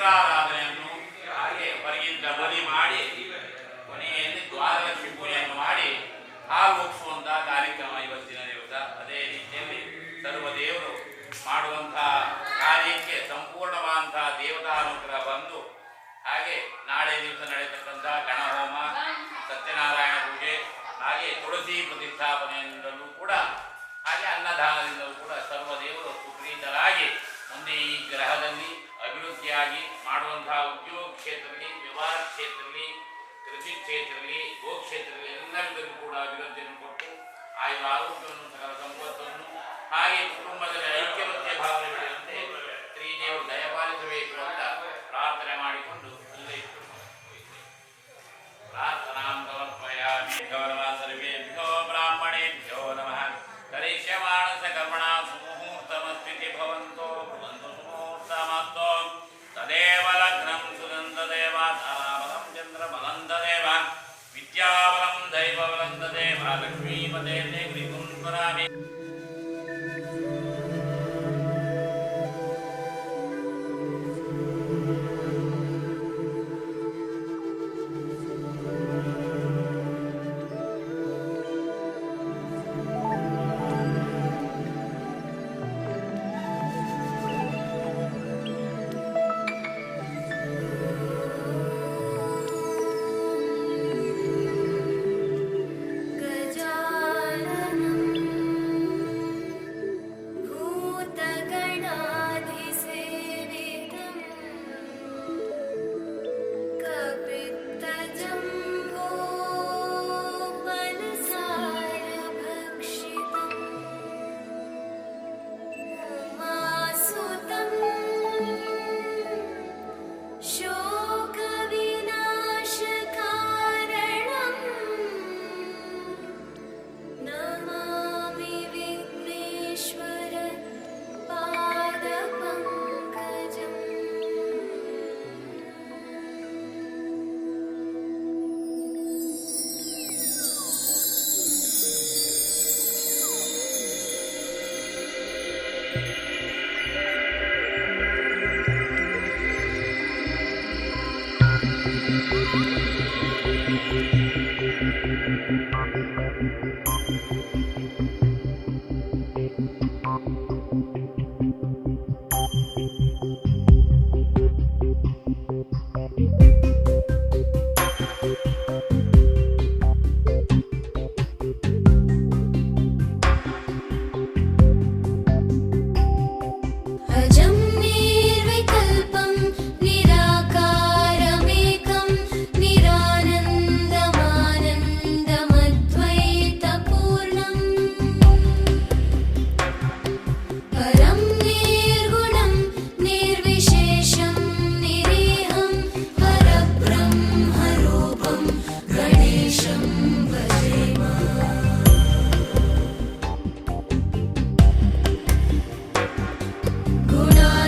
ಯಂತ್ರಾರಾಧನೆಯನ್ನು ಹಾಗೆ ಹೊರಗಿಂದ ಬಲಿ ಮಾಡಿ ಕೊನೆಯಲ್ಲಿ ದ್ವಾರಲಕ್ಷ್ಮಿ ಪೂಜೆಯನ್ನು ಮಾಡಿ ಹಾಲು ಮುಗಿಸುವಂಥ ಕಾರ್ಯಕ್ರಮ ಇವತ್ತಿನ ದಿವಸ. ಅದೇ ರೀತಿಯಲ್ಲಿ ಸರ್ವದೇವರು ಮಾಡುವಂತಹ ಕಾರ್ಯಕ್ಕೆ ಸಂಪೂರ್ಣವಾದಂತಹ ದೇವತಾನುಗ್ರಹ ಬಂದು ಹಾಗೆ ನಾಳೆ ದಿವಸ ನಡೆಯತಕ್ಕಂಥ ಗಣಹೋಮ, ಸತ್ಯನಾರಾಯಣ ಪೂಜೆ, ಹಾಗೆ ತುಳಸಿ ಪ್ರತಿಷ್ಠಾಪನೆಯಿಂದಲೂ ಕೂಡ ಹಾಗೆ ಅನ್ನದಾನದಿಂದಲೂ ಕೂಡ ಸರ್ವದೇವರು ಸುಪ್ರೀತರಾಗಿ ಮುಂದೆ ಈ ಗ್ರಹದಲ್ಲಿ ಅಭಿವೃದ್ಧಿಯಾಗಿ ಮಾಡುವಂತಹ ಉದ್ಯೋಗ ಕ್ಷೇತ್ರದಲ್ಲಿ, ವ್ಯವಹಾರ ಕ್ಷೇತ್ರದಲ್ಲಿ, ಕೃಷಿ ಕ್ಷೇತ್ರದಲ್ಲಿ, ಗೋಕ್ಷೇತ್ರದಲ್ಲಿ ಎಲ್ಲರಿಗೂ ಕೂಡ ಅಭಿವೃದ್ಧಿಯನ್ನು ಕೊಟ್ಟು ಆಯುರ ಆರೋಗ್ಯವನ್ನು, ಸಕಲ ಸಂಪತ್ತನ್ನು ಹಾಗೆ ಕುಟುಂಬದಲ್ಲಿ ಐಕ್ಯಮತ್ಯ ಭಾವನೆ ಬೆಳೆಯುವಂತೆ ಶ್ರೀದೇವರು ದಯಪಾಲಿಸಬೇಕು ಅಂತ ಪ್ರಾರ್ಥನೆ ಮಾಡಿಕೊಂಡು ಅಲ್ಲೇ ಪ್ರಾರ್ಥನಾಂ ಸಮರ್ಪಯಾಮಿ. ಸರ್ವೇಭ್ಯೋ ಬ್ರಾಹ್ಮಣೇಭ್ಯೋ ನಮಃ. ಕರಿಷ್ಯಮಾಣಸ ಕರ್ಮಣ ಸುಮುಹೂರ್ತಮಸ್ತಿತಿ ಭವಂತೋ ಭವಂತು ಸುಮುಹೂರ್ತಮಸ್ತೋ. ತದೇವ ಲಗ್ನಂ ಸುಗಂಧದೇವ, ತಾರಾಬಲಂ ಚಂದ್ರಬಲಂ ತದೇವ, ವಿದ್ಯಾಬಲಂ ದೈವಬಲಂ ತದೇವ, ಲಕ್ಷ್ಮೀಪದೇ ಗ್ರಿಗುಂ ಸ್ಮರಾಮಿ. गुणा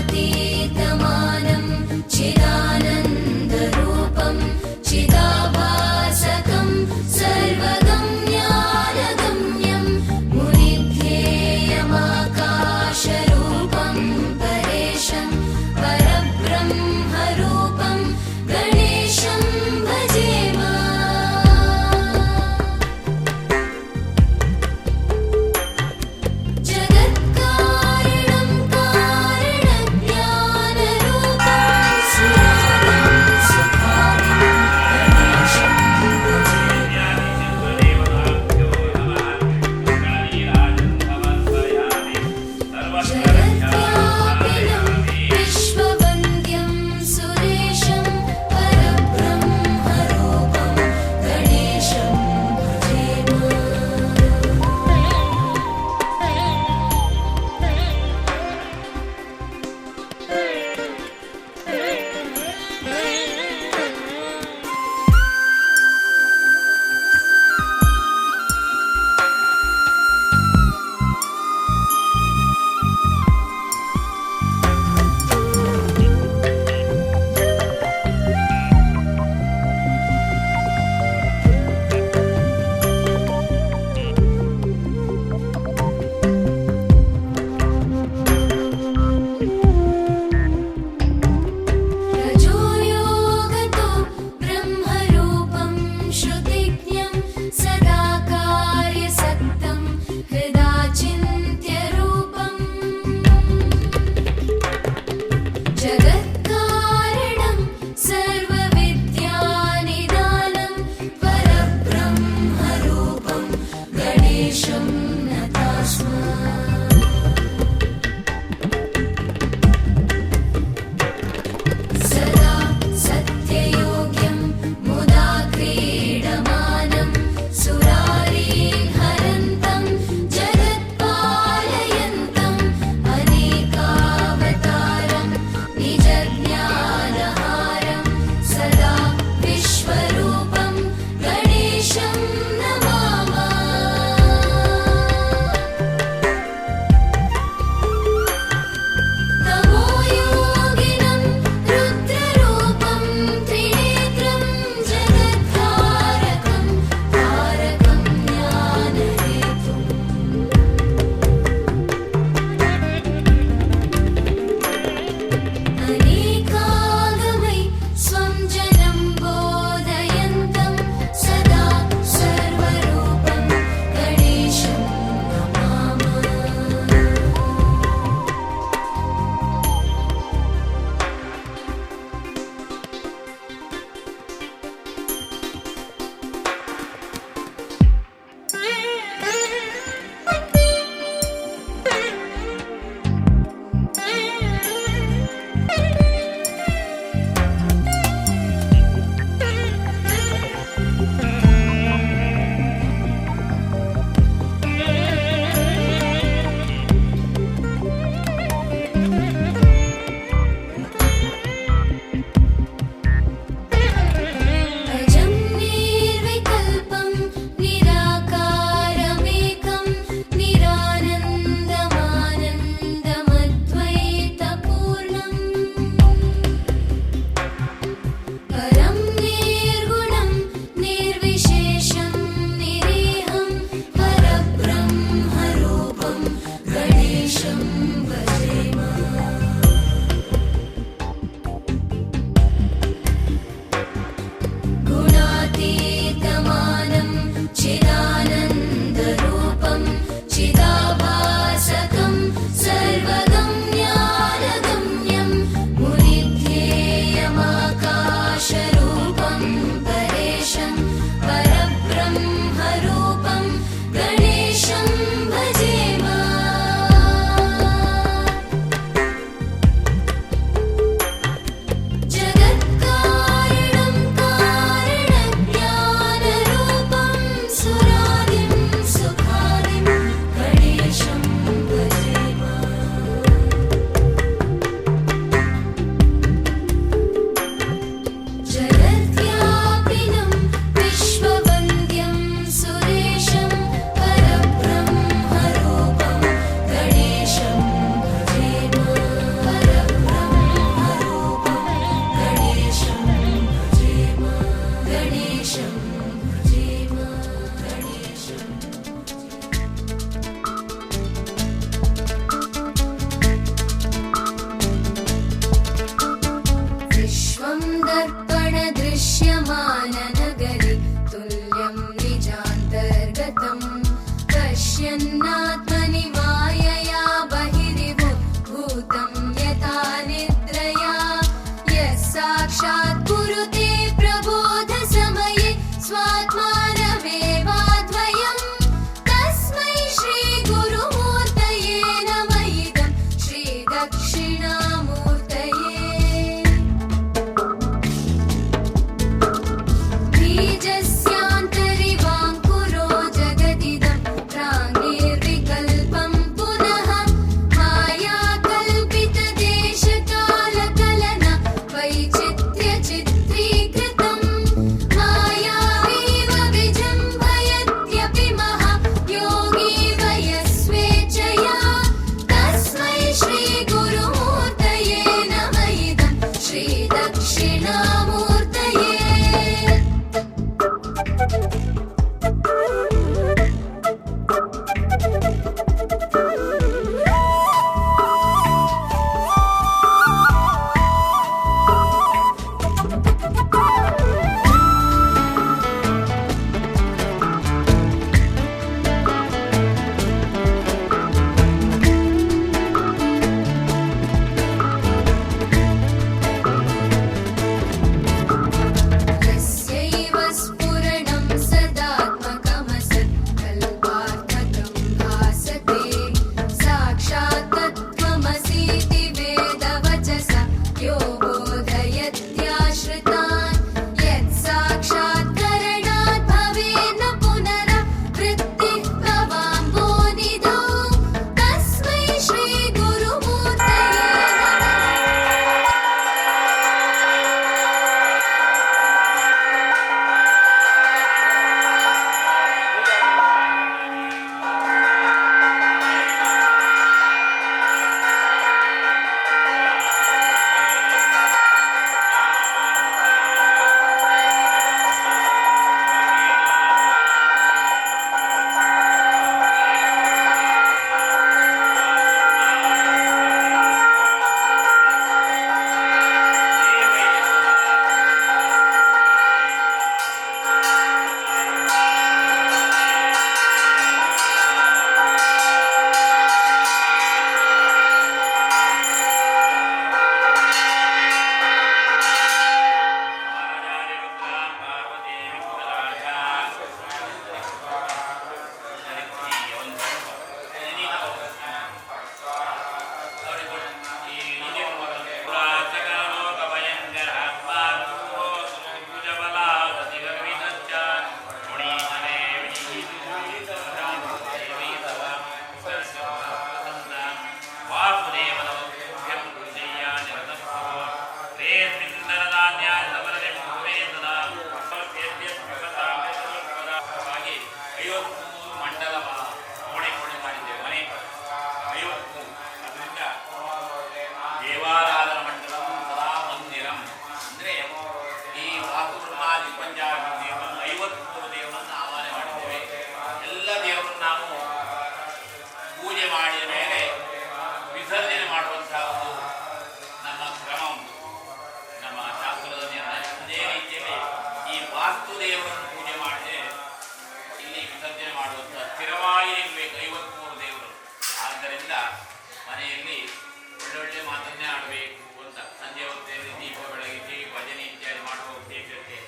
ಮಾತನ್ನೇ ಆಡಬೇಕು ಅಂತ ಸಂಜೆ ಹೊತ್ತಲ್ಲಿ ದೀಪ ಬೆಳಗಿಸಿ ಭಜನೆ ಇತ್ಯಾದಿ ಮಾಡುವ ಉದ್ದೇಶಕ್ಕೆ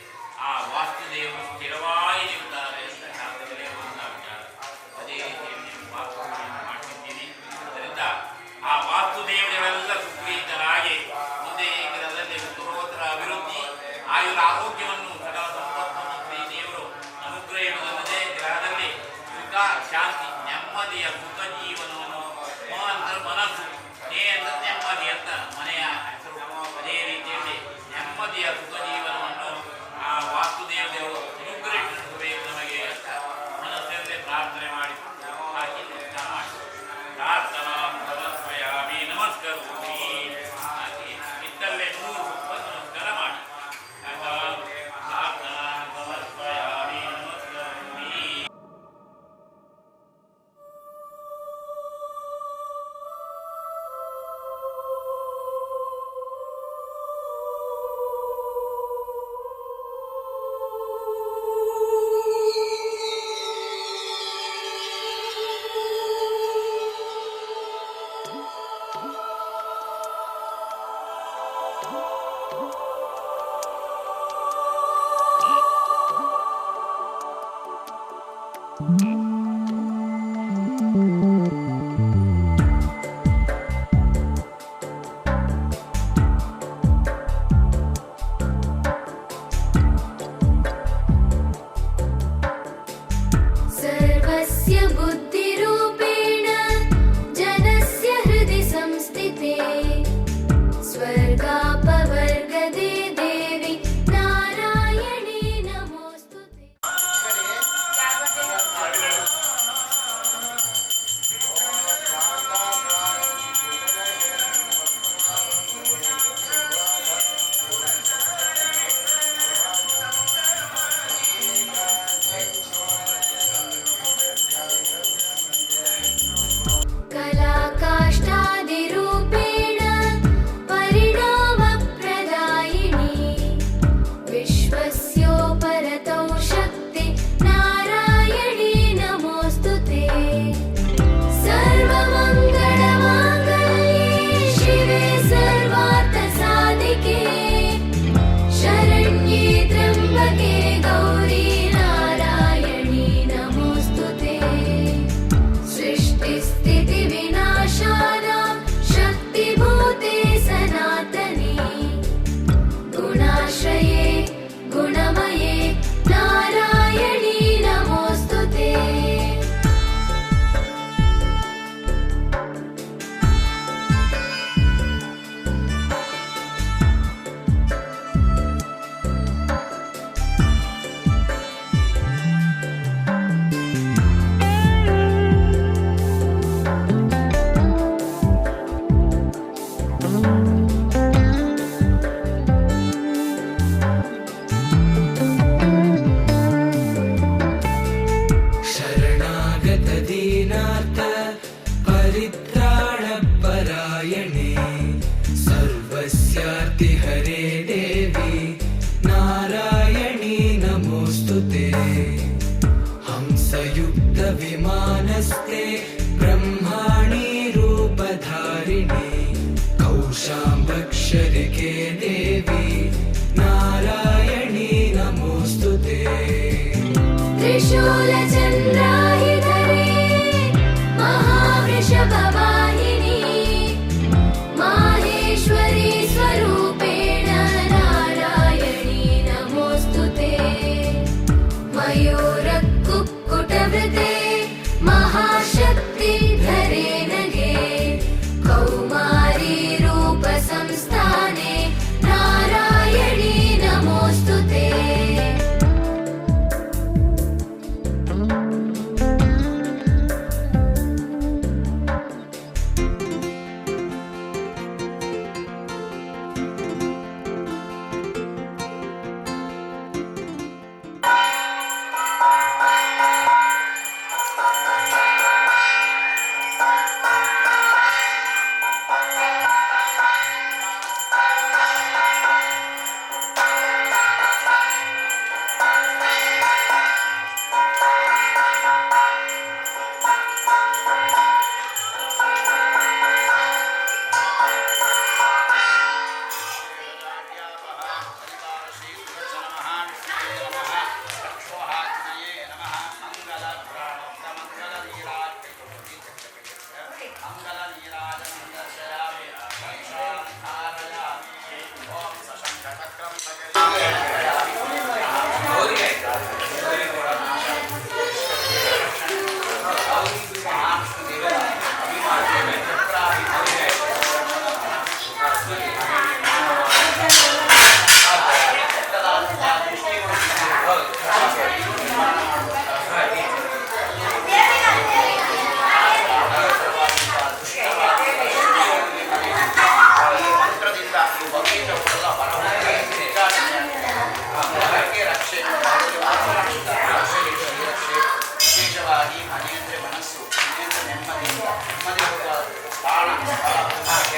ಆ ವಾಸ್ತುದೇವರು ಸ್ಥಿರವಾಗಿ ನಿಲ್ತಾರೆ ಅಂತ ಶಾಸ್ತ್ರದಲ್ಲಿ ಒಂದು ವಿಚಾರ. ಅದೇ ರೀತಿಯಲ್ಲಿ ವಾಸ್ತುಗಳನ್ನು ಮಾಡ್ತಿದ್ದೀನಿ. ಅದರಿಂದ ಆ ವಾಸ್ತುದೇವರೆಲ್ಲ ಸುಪ್ರೀತರಾಗಿ ಮುಂದೆ ಈ ಗ್ರಹದಲ್ಲಿ ಪೂರ್ವೋತ್ತರ ಅಭಿವೃದ್ಧಿ ಆಯುರ ಆರೋಗ್ಯವನ್ನು ಸಕಲ ಸಂಪತ್ತನ್ನು ಶ್ರೀ ದೇವರು ಅನುಗ್ರಹ ಇಡುವುದಲ್ಲದೆ ಗ್ರಹದಲ್ಲಿ ಸುಖ ಶಾಂತಿ ನೆಮ್ಮದಿಯ ಸುಖ ಜೀವನವನ್ನು ಮ ಅಂದ್ರೆ ಮನಸ್ಸು, ನೇ ಅಂದ್ರೆ ನೆಮ್ಮದಿ ಅಂತ ಮನೆಯ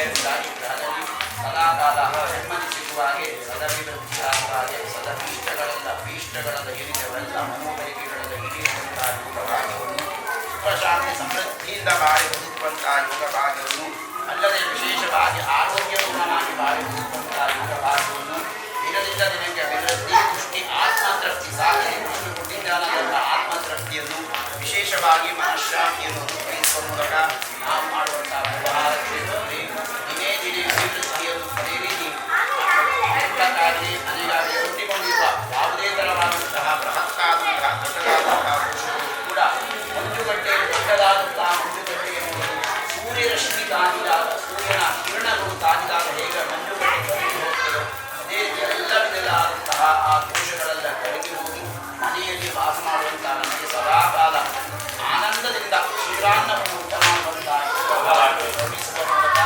ವಿಷಯದಿಂದಾಗಿ ಗ್ರಹದಲ್ಲಿ ಸದಾಕಾಲ ನೆಮ್ಮದಿ ಸಿಗುವ ಹಾಗೆ ಸದಭಿವೃದ್ಧಿಯಾಗುವ ಹಾಗೆ ಭೀಷ್ಟಗಳೆಲ್ಲ ಏನಿದೆವೆಲ್ಲ ಮನೋಬರಿಕೆಗಳೆಲ್ಲ ಹಿಡಿಯುವಂತಹ ಯೋಗ ಭಾಗ್ಯವನ್ನು ಸುಖಶಾಂತಿ ಸಮೃದ್ಧಿಯಿಂದ ಬಾಳಿ ಬದುಕುವಂತಹ ಯೋಗ ಭಾಗ್ಯವನ್ನು ಅಲ್ಲದೆ ವಿಶೇಷವಾಗಿ ಆರೋಗ್ಯಪೂರ್ಣವಾಗಿ ಬಾಳಿ ಬದುಕುವಂತಹ ಯೋಗ ಭಾಗ್ಯವನ್ನು ದಿನದಿಂದ ದಿನಕ್ಕೆ ಅಭಿವೃದ್ಧಿ ಪುಷ್ಟಿ ಆತ್ಮತೃಪ್ತಿ ಸಾಧನೆ ಕೃಷ್ಣ ಕೊಟ್ಟಿದ್ದಾನಂತ ಆತ್ಮತೃಪ್ತಿಯನ್ನು ವಿಶೇಷವಾಗಿ ಮನಃಶಾಂತಿಯನ್ನು ಅನುಭವಿಸುವ ಮೂಲಕ ನಾವು ಮಾಡುವಂತಹ ವ್ಯವಹಾರ ಕ್ಷೇತ್ರದಲ್ಲಿ ದಿನೇ ದಿನೇ ಅಭಿವೃದ್ಧಿಯನ್ನು ಅದೇ ರೀತಿ ಹೆಣ್ಣಕ್ಕಾಗಲಿ ಅನೇಕಾಗಲಿ ಒಟ್ಟಿಕೊಂಡಿರುವ ಯಾವುದೇ ಥರವಾದಂತಹ ಬೃಹತ್ತಾದಂತಹ ದೊಡ್ಡದಾದಂತಹ ಪುರುಷರು ಕೂಡ ಮಂಜುಗಡ್ಡೆ ದೊಡ್ಡದಾದಂತಹ ಮಂಜುಗಡ್ಡೆಗೆ ಸೂರ್ಯರಶ್ಮಿ ತಾಗಿದಾಗ ಸೂರ್ಯನ ಕಿರಣಗಳು ತಾಗಿದಾಗ ಹೇಗೆ ಮಂಜುಗಡ್ಡೆ ಕರಗಿ ಹೋಗ್ತದೋ ಅದೇ ರೀತಿ ಎಲ್ಲ ವಿಧವಾದಂತಹ ಆ ದೋಷಗಳೆಲ್ಲ ಕರಗಿ ಹೋಗಿ ಮನೆಯಲ್ಲಿ ವಾಸ ಮಾಡುವಂತಹ ನಮಗೆ ಸದಾಕಾಲ ಆನಂದದಿಂದ ಕ್ಷೀರಾನ್ನವನ್ನು ಊಟ ಮಾಡುವಂತಹ ಗೌರವಿಸುವ ಮೂಲಕ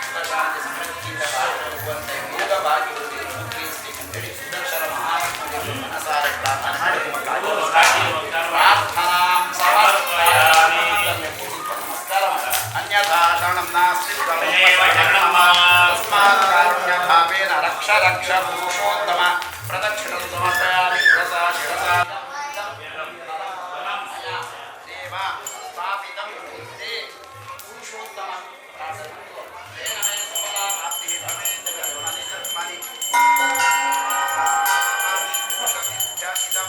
ಸುಖಶಾಂತಿ ಸಮೃದ್ಧಿಯಿಂದ ಬಾಳುವಂಥ ಯೋಗ ಭಾಗ್ಯವನ್ನು ಅನುಗ್ರಹಿಸಬೇಕಂತೇಳಿ ಸುದರ್ಶನ ಮಹಾತ್ಮರಿಗೆ ಮನಸಾರೆ ಪ್ರಾರ್ಥನೆ ಪ್ರಾರ್ಥನಾಂ ಸಮರ್ಪಯಾಮಿ. ನಮಸ್ಕಾರ. ಅನ್ಯಥಾ ಶರಣಂ ನಾಸ್ತಿ ತಸ್ಮಾತ್ ಕಾರುಣ್ಯ ಭಾವೇನ ರಕ್ಷ ರಕ್ಷ ಪುರುಷೋತ್ತಮ ಪ್ರದಕ್ಷಿಣಂ ಸಮರ್ಪಯಾಮಿ. ಶಿರಸಾ ಶಿರಸಾ ದೇವ ಸ್ಥಾಪಿತಂ ಕುರುತೆ ಪುರುಷೋತ್ತಮ ಪ್ರಾರ್ಥನೆ ವೇನಮೇ ಸಫಲಾ ಪ್ರಾಪ್ತಿ ಭವೇತ್ ಗರ್ಭಣಿ ಕರ್ಮಣಿ ಶಕ್ತಿಜಾತಿದಂ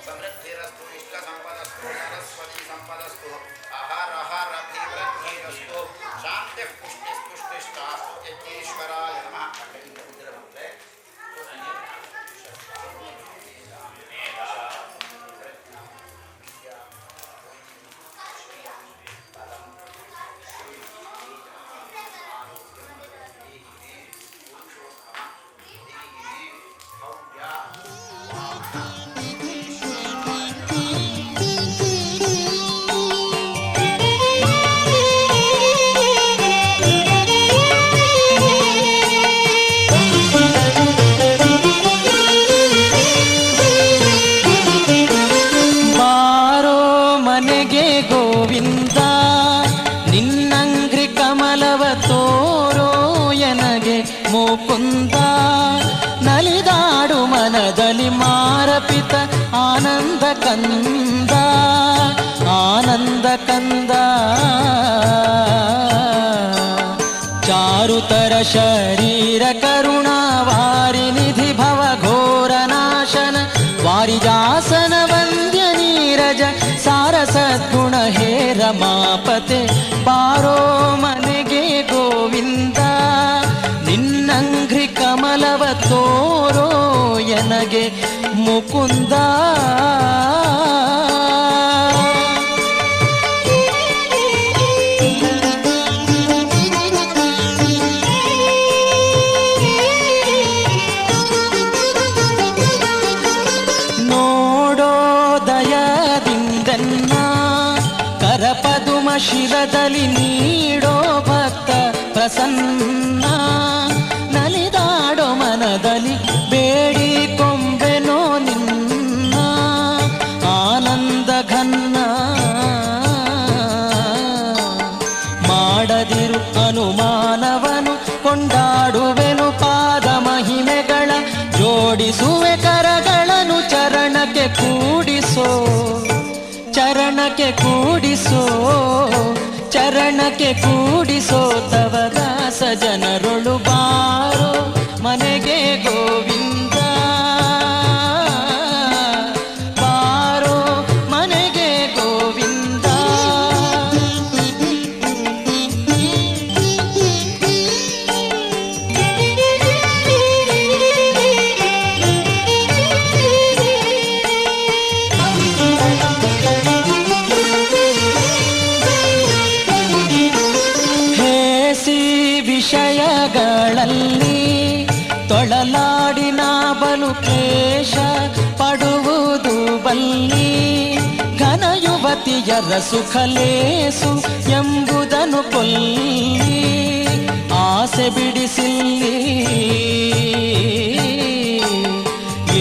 ಸಮೃದ್ಧಿರಸ್ತು ಇಷ್ಟ ಸಂಪದಸ್ತು ಸರಸ್ವತಿ ಸಂಪದಸ್ತು ಆಹಾರ ಅಭಿವೃದ್ಧಿರಸ್ತು ಶಾಂತಿ ಪುಷ್ಟಿ ಪುಷ್ಟಿಷ್ಟಾಸ್ತು ಯಜ್ಞೇಶ್ವರಾಯ ನಮಃ. ಮುಕುಂದ ನಲಿದಾಡು ಮನದಲ್ಲಿ ಮಾರಪಿತ ಆನಂದ ಕಂದ ಆನಂದ ಕಂದ ಚಾರುತರ ಶರೀರ ಕರುಣಾವಾರಿ ನಿಧಿ ಭವ ಘೋರ ನಾಶನ ವಾರಿಜಾಸನ ವಂದ್ಯ ನೀರಜ ಸಾರ ಸದ್ಗುಣ ಹೇ ರಮಾಪತೆ ಬಾರೋ ಮನೆಗೆ ಗೋವಿಂದ ನಿನ್ನಂಘ್ರಿ ಕಮಲವ ತೋರೋ ಎನಗೆ ಮುಕುಂದ ನೋಡೋ ದಯದಿಂದನ್ನ ಕರಪದುಮ ಶಿರದಲ್ಲಿ ನೀಡೋ ಭಕ್ತ ಪ್ರಸನ್ನ ನಲಿದಾಡೋ ಮನದಲ್ಲಿ ಬೇಡಿ ಕೊಂಬೆನೋ ನಿನ್ನ ಆನಂದ ಘನ್ನ ಮಾಡದಿರು ಅನುಮಾನವನು ಕೊಂಡಾಡುವೆನು ಪಾದ ಮಹಿಮೆಗಳ ಜೋಡಿಸುವೆ ಕರಗಳನ್ನು ಚರಣಕ್ಕೆ ಕೂಡಿಸೋ ಶರಣಕ್ಕೆ ಕೂಡಿಸೋ ತವ ದಾಸ ಜನರೊಳು ಬಾರೋ ಮನೆಗೆ ಗೋವಿಂದ ಬಾರೋ ಮನೆಗೆ ಗೋವಿಂದ. ವಿಷಯಗಳಲ್ಲಿ ತೊಳಲಾಡಿನ ಬಲು ಕ್ಲೇಶ ಪಡುವುದು ಬಲ್ಲಿ ಘನ ಯುವತಿಯರ ಸುಖಲೇಸು ಎಂಬುದನ್ನು ಕೊಲ್ಲಿ ಆಸೆ ಬಿಡಿಸಿಲ್ಲಿ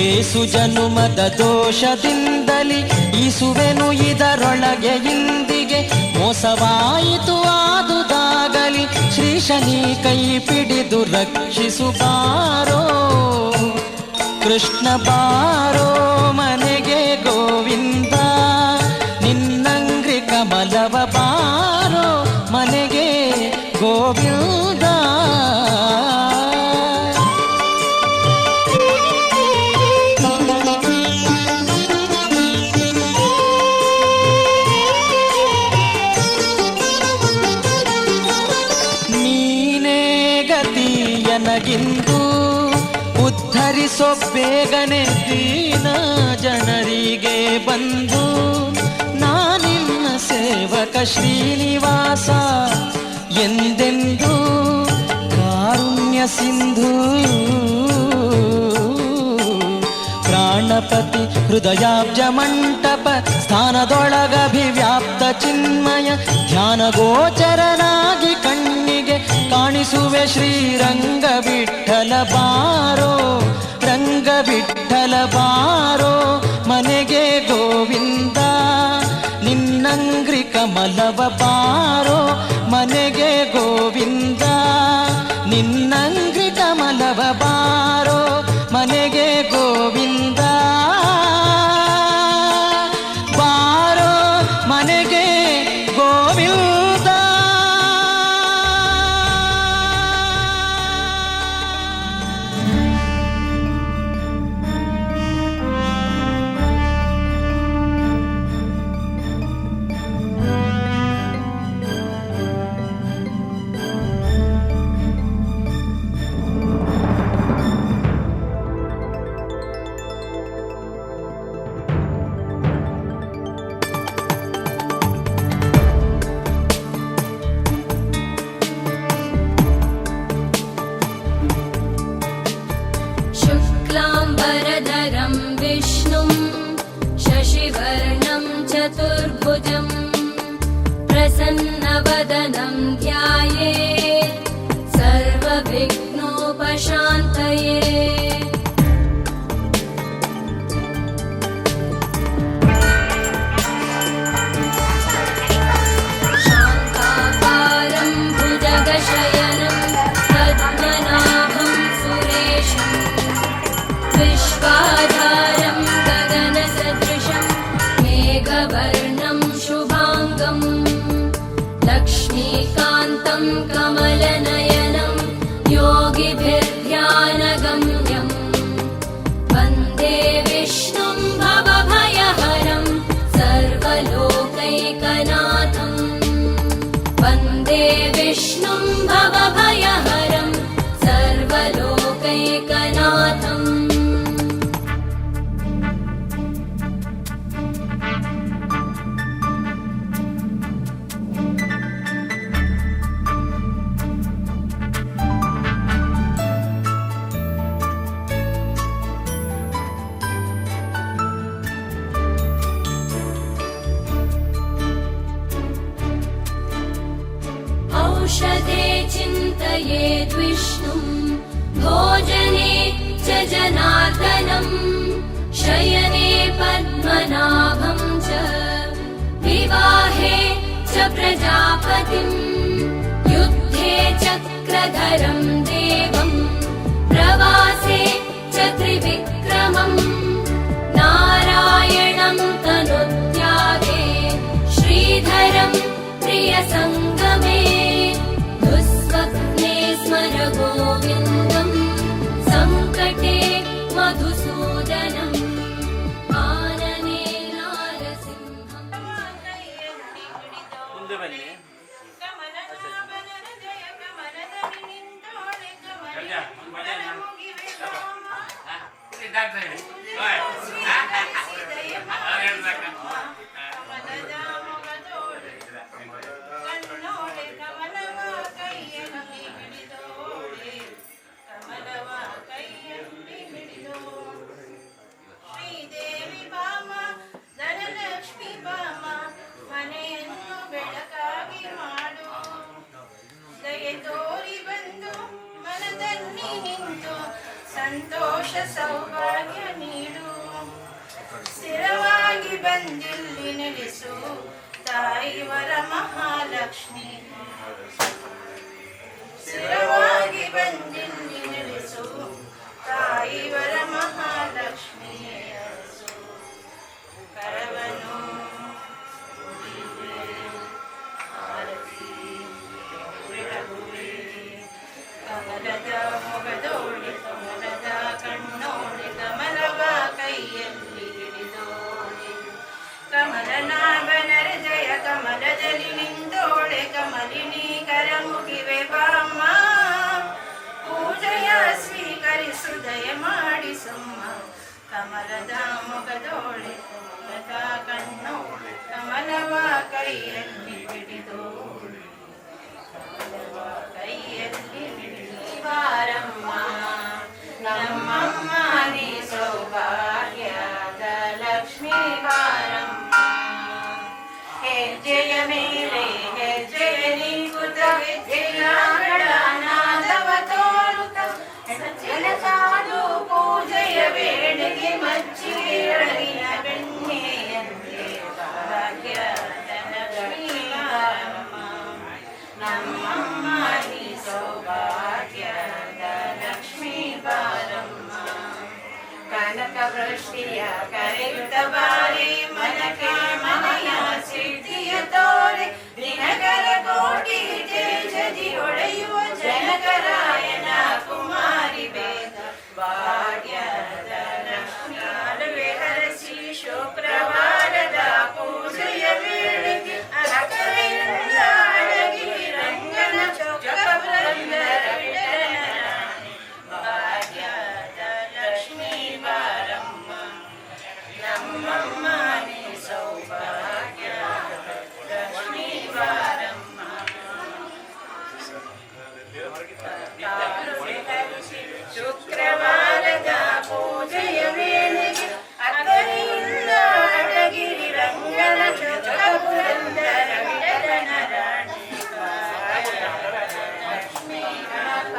ಏಸು ಜನುಮದ ದೋಷದಿಂದಲಿ ಈಸುವೆನು ಇದರೊಳಗೆ ಇಂದಿಗೆ ಮೋಸವಾಯಿತು ಆದುದಾಗಲಿ ಶ್ರೀಶನಿ ಕೈ ಪಿಡಿದು ರಕ್ಷಿಸು ಬಾರೋ ಕೃಷ್ಣ ಬಾರೋ ಮನೆಗೆ ಗೋವಿಂದ ನಿನ್ನಂಗ್ರಿ ಕಮಲವ ಬಾರೋ ಮನೆಗೆ ಗೋವಿಂದ. ನನಗಿಂದು ಉದ್ಧರಿಸೋ ಬೇಗನೆ ದೀನ ಜನರಿಗೆ ಬಂದು ನಾನಿನ್ನ ಸೇವಕ ಶ್ರೀನಿವಾಸ ಎಂದೆಂದು ಕಾರುಣ್ಯ ಸಿಂಧು ಪ್ರಾಣಪತಿ ಹೃದಯಾಬ್ಜ ಮಂಟಪ ಸ್ಥಾನದೊಳಗಭಿವ್ಯಾಪ್ತ ಚಿನ್ಮಯ ಧ್ಯಾನ ಗೋಚರನಾಗಿ ಕಣ್ಣಿಗೆ ಕಾಣಿಸುವೆ ಶ್ರೀರಂಗ ವಿಠಲ ಬಾರೋ ರಂಗ ವಿಠಲ ಬಾರೋ ಮನೆಗೆ ಗೋವಿಂದ ನಿನ್ನಂಗ್ರಿ ಕಮಲವ ಬಾರೋ ಮನೆಗೆ ಗೋವಿಂದ ನಿನ್ನಂಗ್ರಿ ಕಮಲವ ಬಾರೋ ಮನೆಗೆ ಗೋವಿಂದ ಬಾರೋ ಮನೆಗೆ ಗೋವಿಂದ. शुक्लाम्बरधरं विष्णुं शशिवर्णं चतुर्भुजं प्रसन्नवदनं ध्यायेत् सर्वविघ्नोपशान्तये. शान्ताकारं भुजगशयनं पद्मनाभं सुरेशं विश्वाधारं गगनसदृशं मेघवर्णं शुभाङ्गं लक्ष्मीकान्तं कमलनयनं योगिभिर्ध्यानगम्यं वन्दे विष्णुं भवभयहरं सर्वलोकैकनाथं वन्दे विष्णुं भवभयहरं सर्वलोकैकनाथम्. औषधे चिन्तयेद्विष्णुं भोजने च जनार्दनं शयने पद्मनाभं च विवाहे च प्रजापतिं युद्धे चक्रधरं देवं प्रवासे च त्रिविक्रमं नारायणं तनुत्यागे श्रीधरं प्रियसङ्ग ಒಂದು ಭಜನೆ ಮಾಡು. ಹಾ? ಇಲ್ಲಿ ಡಾಕ್ಟ್ರ್ ಹೇಳಿ. ಓಯ್. ಅವ್ರು ಹೇಳ್ಬೇಕು. ಶ್ರೀದೇವಿ ಬಾಮ ಧನಲಕ್ಷ್ಮಿ ಬಾಮ ಮನೆಯನ್ನು ಬೆಳಕಾಗಿ ಮಾಡು ದಯೆ ತೋರಿ ಬಂದು ಮನದಲ್ಲಿ ನಿಂತು ಸಂತೋಷ ಸೌಭಾಗ್ಯ ನೀಡು ಸ್ಥಿರವಾಗಿ ಬಂದಿಲ್ಲಿ ನೆಲೆಸು ತಾಯಿ ವರ ಮಹಾಲಕ್ಷ್ಮಿ ಸ್ಥಿರವಾಗಿ ಬಂದಿಲ್ಲಿ ನೆಲೆಸು ತಾಯಿ ವರ ಮಹಾಲಕ್ಷ್ಮಿ ಕರವನು ಕಮಲದ ಮೊಗದೋಳೆ ಕಮಲದ ಕಣ್ಣೋಳೆ ಕಮಲವ ಕೈಯಲ್ಲಿ ಹಿಡಿದೋಳೆ ಕಮಲನಾಭನರ ಜಯ ಕಮಲದಲ್ಲಿ ನಿಂತೋಳೆ ಕಮಲಿನಿ ಕರ ಮುಗಿವೆ ಬಾಮ್ಮ ಪೂಜೆಯ ಸ್ವೀಕರಿಸು ದಯ ಮಾಡಿಸಮ್ಮ ಕಮಲದ ಮೊಗದೋಳೆ ಕಮಲದ ಕಣ್ಣೋಳೆ ಕಮಲವ ಕೈಯಲ್ಲಿ ಹಿಡಿದೋಳೆ ಕಮಲವ ಕೈಯಲ್ಲಿ ಬಾರಮ್ಮ ನಮ್ಮಮ್ಮ ನೀ ಸೌಭಾಗ್ಯದ ಲಕ್ಷ್ಮೀ ಬಾರಮ್ಮ ಹೆಜ್ಜೆಯ ಮೇಲೆ ಹೆಜ್ಜೆಯ ನೀಗುತ್ತ ಹೆಜ್ಜೆಯ ನಾದವ ತೋರುತ್ತ ಜನಸಾದು ಪೂಜೆಯ ವೇಳೆಗೆ ಮಚ್ಚಿಗೆ ಅಡಿನ ಬೆಣ್ಣೆಯಂತೆ ಭಾಗ್ಯದ ಲಕ್ಷ್ಮೀ ಬಾರಮ್ಮ ನಮ್ಮಮ್ಮ ನೀ ಸೌಭಾಗ್ಯದ ಲಕ್ಷ್ಮೀ ಬಾರಮ್ಮ ಕನಕ ವೃಷ್ಟಿಯ ಕರೆಯುತ್ತ ಬಾರೆ ಮನಕೆ ಮನೆಯ ಸಿದ್ಧಿಯ ತೋರೆ ದಿನಕರ ಕೋಟಿ ತೇಜದಿ ಹೊಳೆಯುವ ಜನಕರಾಯನ ಕುಮಾರಿ ಬೇಗ ಭಾಗ್ಯದ ಲಕ್ಷ್ಮೀ ಅಲುವೆ ಹರಸಿ ಶುಕ್ರವಾರದ ಪೂಜೆಯ ವೇಳೆಗೆ ಅಕ್ಕರೆಯಿಂದ ಅಡಗಿ ರಂಗನ ಚೊಕ್ಕಬೃಂದರ ವಿಠಲನ ಭಾಗ್ಯದ ಲಕ್ಷ್ಮೀ ಬಾರಮ್ಮ ನಮ್ಮಮ್ಮ ನೀ ಸೌಭಾಗ್ಯದ ಲಕ್ಷ್ಮೀ ಬಾರಮ್ಮ ಶುಕ್ರವಾರದ ಪೂಜೆಯ ವೇಳೆಗೆ ಅಕ್ಕರೆಯಿಂದ ಅಡಗಿರಿ ರಂಗನ ಚೊಕ್ಕಬೃಂದರ ವಿಠಲನ ರಾಣಿ ಲಕ್ಷ್ಮೀ ಗಣಪ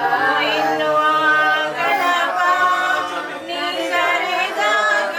ಎನ್ನುವ ಗಣಪ ನೀ ಕರೆದಾಗ